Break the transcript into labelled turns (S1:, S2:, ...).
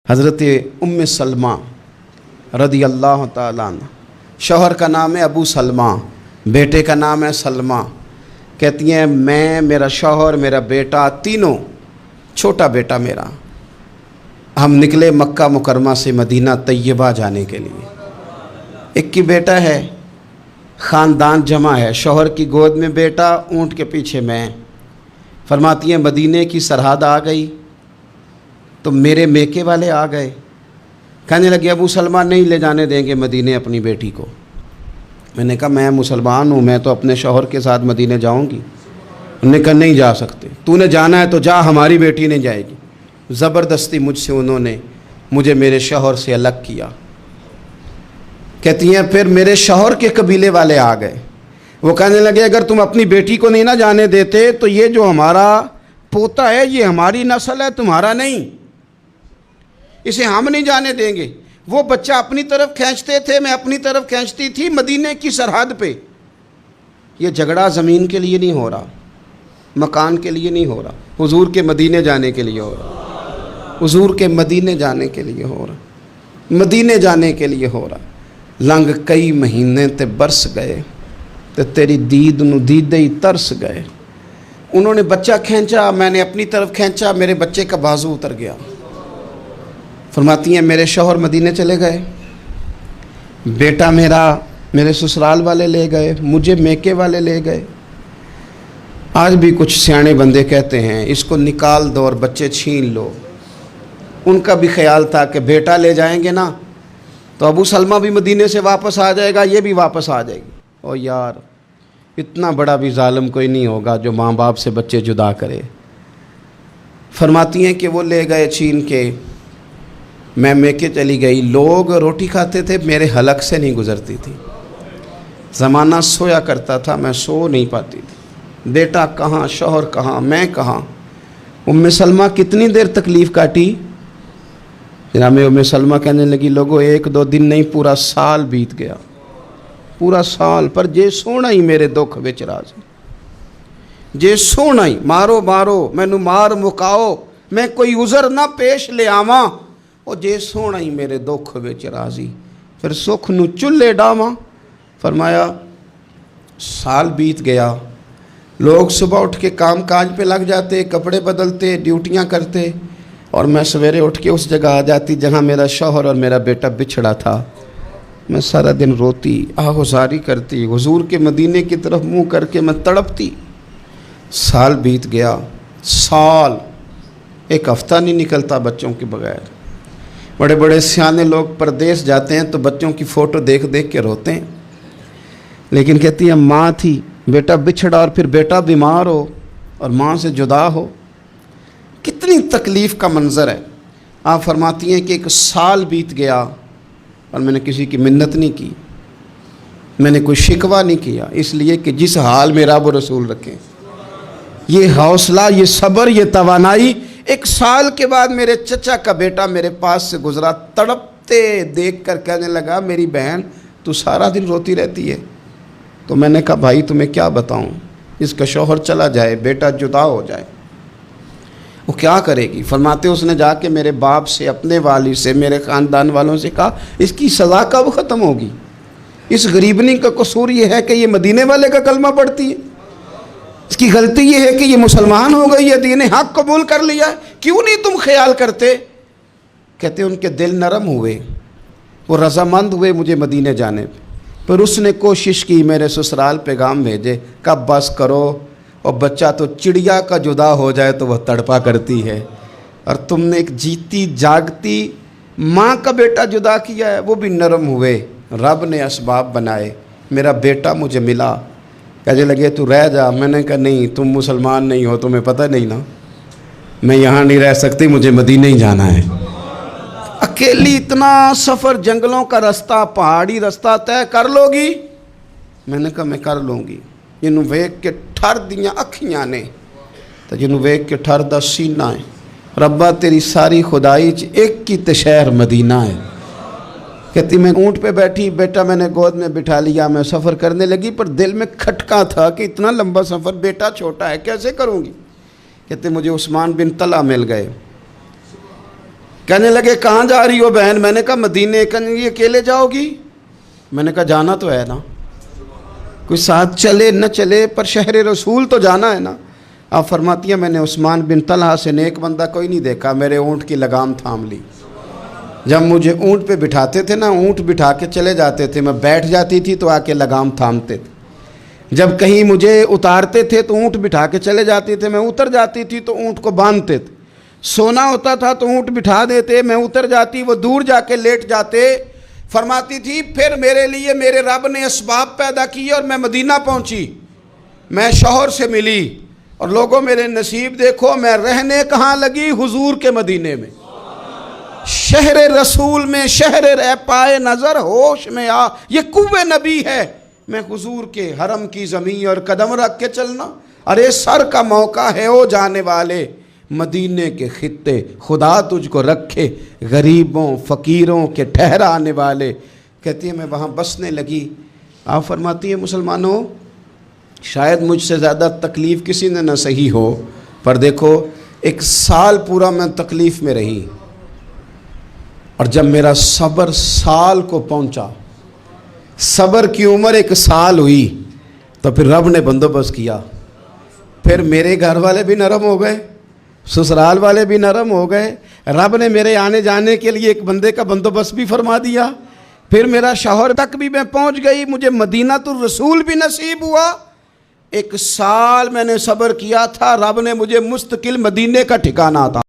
S1: حضرت ام سلمہ رضی اللہ تعالیٰ عنہ، شوہر کا نام ہے ابو سلمہ، بیٹے کا نام ہے سلمہ۔ کہتی ہیں میں، میرا شوہر، میرا بیٹا، تینوں، چھوٹا بیٹا میرا، ہم نکلے مکہ مکرمہ سے مدینہ طیبہ جانے کے لیے۔ ایک کی بیٹا ہے، خاندان جمع ہے، شوہر کی گود میں بیٹا، اونٹ کے پیچھے میں۔ فرماتی ہیں مدینے کی سرحد آ گئی تو میرے میکے والے آ گئے، کہنے لگے ابو سلمہ نہیں لے جانے دیں گے مدینے اپنی بیٹی کو۔ میں نے کہا میں مسلمان ہوں، میں تو اپنے شوہر کے ساتھ مدینے جاؤں گی۔ انہوں نے کہا نہیں جا سکتے، تو نے جانا ہے تو جا، ہماری بیٹی نہیں جائے گی۔ زبردستی مجھ سے انہوں نے مجھے میرے شوہر سے الگ کیا۔ کہتی ہیں پھر میرے شوہر کے قبیلے والے آ گئے، وہ کہنے لگے اگر تم اپنی بیٹی کو نہیں نہ جانے دیتے تو یہ جو ہمارا پوتا ہے یہ ہماری نسل ہے، تمہارا نہیں، اسے ہم نہیں جانے دیں گے۔ وہ بچہ اپنی طرف کھینچتے تھے، میں اپنی طرف کھینچتی تھی، مدینے کی سرحد پہ۔ یہ جھگڑا زمین کے لیے نہیں ہو رہا، مکان کے لیے نہیں ہو رہا، حضور کے مدینے جانے کے لیے ہو رہا، حضور کے مدینے جانے کے لیے ہو رہا، مدینے جانے کے لیے ہو رہا۔ لنگ کئی مہینے تے برس گئے تے تیری دید نو دیدے ہی ترس گئے۔ انہوں نے بچہ کھینچا، میں نے اپنی طرف کھینچا، میرے بچے کا بازو اتر گیا۔ فرماتی ہیں میرے شوہر مدینے چلے گئے، بیٹا میرا میرے سسرال والے لے گئے، مجھے میکے والے لے گئے۔ آج بھی کچھ سیانے بندے کہتے ہیں اس کو نکال دو اور بچے چھین لو۔ ان کا بھی خیال تھا کہ بیٹا لے جائیں گے نا تو ابو سلمہ بھی مدینے سے واپس آ جائے گا، یہ بھی واپس آ جائے گی۔ او یار، اتنا بڑا بھی ظالم کوئی نہیں ہوگا جو ماں باپ سے بچے جدا کرے۔ فرماتی ہیں کہ وہ لے گئے چھین کے، میں میکے چلی گئی۔ لوگ روٹی کھاتے تھے، میرے حلق سے نہیں گزرتی تھی۔ زمانہ سویا کرتا تھا، میں سو نہیں پاتی تھی۔ بیٹا کہاں، شوہر کہاں، میں کہاں۔ ام سلمہ کتنی دیر تکلیف کاٹی؟ جناب ام سلمہ کہنے لگی لوگوں ایک دو دن نہیں، پورا سال بیت گیا، پورا سال، پر جے سونا ہی میرے دکھ وچ راضی، جے سونا ہی مارو مارو مینوں مار مکاؤ، میں کوئی عذر نہ پیش لے آواں، او جے سونا ہی میرے دکھ وچ راضی، پھر سکھ نو چلے ڈاواں۔ فرمایا سال بیت گیا، لوگ صبح اٹھ کے کام کاج پہ لگ جاتے، کپڑے بدلتے، ڈیوٹیاں کرتے، اور میں سویرے اٹھ کے اس جگہ آ جاتی جہاں میرا شوہر اور میرا بیٹا بچھڑا تھا۔ میں سارا دن روتی، آہوزاری کرتی، حضور کے مدینے کی طرف منہ کر کے میں تڑپتی۔ سال بیت گیا، سال، ایک ہفتہ نہیں نکلتا بچوں کے بغیر۔ بڑے بڑے سیانے لوگ پردیس جاتے ہیں تو بچوں کی فوٹو دیکھ دیکھ کے روتے ہیں، لیکن کہتی ہیں ماں تھی، بیٹا بچھڑا اور پھر بیٹا بیمار ہو اور ماں سے جدا ہو، کتنی تکلیف کا منظر ہے۔ آپ فرماتی ہیں کہ ایک سال بیت گیا اور میں نے کسی کی منت نہیں کی، میں نے کوئی شکوہ نہیں کیا، اس لیے کہ جس حال میں رب و رسول رکھیں، یہ حوصلہ، یہ صبر، یہ توانائی۔ ایک سال کے بعد میرے چچا کا بیٹا میرے پاس سے گزرا، تڑپتے دیکھ کر کہنے لگا میری بہن تو سارا دن روتی رہتی ہے۔ تو میں نے کہا بھائی تمہیں کیا بتاؤں، اس کا شوہر چلا جائے، بیٹا جدا ہو جائے، وہ کیا کرے گی؟ فرماتے اس نے جا کے میرے باپ سے، اپنے والد سے، میرے خاندان والوں سے کہا اس کی سزا کب ختم ہوگی؟ اس غریبنی کا قصور یہ ہے کہ یہ مدینے والے کا کلمہ پڑھتی ہے، اس کی غلطی یہ ہے کہ یہ مسلمان ہو گئی ہے، دین حق قبول کر لیا ہے، کیوں نہیں تم خیال کرتے؟ کہتے ان کے دل نرم ہوئے، وہ رضامند ہوئے مجھے مدینے جانے پہ۔ پھر اس نے کوشش کی میرے سسرال پیغام بھیجے، کب بس کرو، اور بچہ تو چڑیا کا جدا ہو جائے تو وہ تڑپا کرتی ہے، اور تم نے ایک جیتی جاگتی ماں کا بیٹا جدا کیا ہے۔ وہ بھی نرم ہوئے، رب نے اسباب بنائے، میرا بیٹا مجھے ملا۔ کہنے لگے تو رہ جا، میں نے کہا نہیں، تم مسلمان نہیں ہو، تمہیں پتہ نہیں نا، میں یہاں نہیں رہ سکتی، مجھے مدینے ہی جانا ہے۔ اکیلی اتنا سفر، جنگلوں کا رستہ، پہاڑی رستہ طے کر لو گی؟ میں نے کہا میں کر لوں گی۔ جنوں ویکھ کے ٹھر دیاں اکھیاں نے تے جنوں ویکھ کے ٹھر دا سینہ ہے، ربا تیری ساری خدائی چ ایک کی تے شہر مدینہ ہے۔ کہتی میں اونٹ پہ بیٹھی، بیٹا میں نے گود میں بٹھا لیا، میں سفر کرنے لگی، پر دل میں کھٹکا تھا کہ اتنا لمبا سفر، بیٹا چھوٹا ہے، کیسے کروں گی؟ کہتے مجھے عثمان بن طلحہ مل گئے، کہنے لگے کہاں جا رہی ہو بہن؟ میں نے کہا مدینے۔ کہنے لگی اکیلے جاؤ گی؟ میں نے کہا جانا تو ہے نا، کوئی ساتھ چلے نہ چلے پر شہر رسول تو جانا ہے نا۔ آپ فرماتی ہیں میں نے عثمان بن طلحہ سے نیک بندہ کوئی نہیں دیکھا، میرے اونٹ کی لگام تھام لی۔ جب مجھے اونٹ پہ بٹھاتے تھے نا، اونٹ بٹھا کے چلے جاتے تھے، میں بیٹھ جاتی تھی تو آ کے لگام تھامتے تھے۔ جب کہیں مجھے اتارتے تھے تو اونٹ بٹھا کے چلے جاتے تھے، میں اتر جاتی تھی تو اونٹ کو باندھتے تھے۔ سونا ہوتا تھا تو اونٹ بٹھا دیتے، میں اتر جاتی، وہ دور جا کے لیٹ جاتے۔ فرماتی تھی پھر میرے لیے میرے رب نے اسباب پیدا کیے اور میں مدینہ پہنچی، میں شوہر سے ملی، اور لوگوں میرے نصیب دیکھو، میں رہنے کہاں لگی؟ حضور کے مدینے میں، شہر رسول میں، شہر رہ پائے نظر ہوش میں آ، یہ کوہ نبی ہے۔ میں حضور کے حرم کی زمین اور قدم رکھ کے چلنا، ارے سر کا موقع ہے او جانے والے، مدینے کے خطے خدا تجھ کو رکھے، غریبوں فقیروں کے ٹھہرانے والے۔ کہتی ہے میں وہاں بسنے لگی۔ آپ فرماتی ہیں مسلمانوں شاید مجھ سے زیادہ تکلیف کسی نے نہ سہی ہو، پر دیکھو 1 سال پورا میں تکلیف میں رہی، اور جب میرا صبر سال کو پہنچا، صبر کی عمر 1 سال ہوئی، تو پھر رب نے بندوبست کیا، پھر میرے گھر والے بھی نرم ہو گئے، سسرال والے بھی نرم ہو گئے، رب نے میرے آنے جانے کے لیے ایک بندے کا بندوبست بھی فرما دیا، پھر میرا شوہر تک بھی میں پہنچ گئی، مجھے مدینہ الرسول بھی نصیب ہوا۔ 1 سال میں نے صبر کیا تھا، رب نے مجھے مستقل مدینے کا ٹھکانہ عطا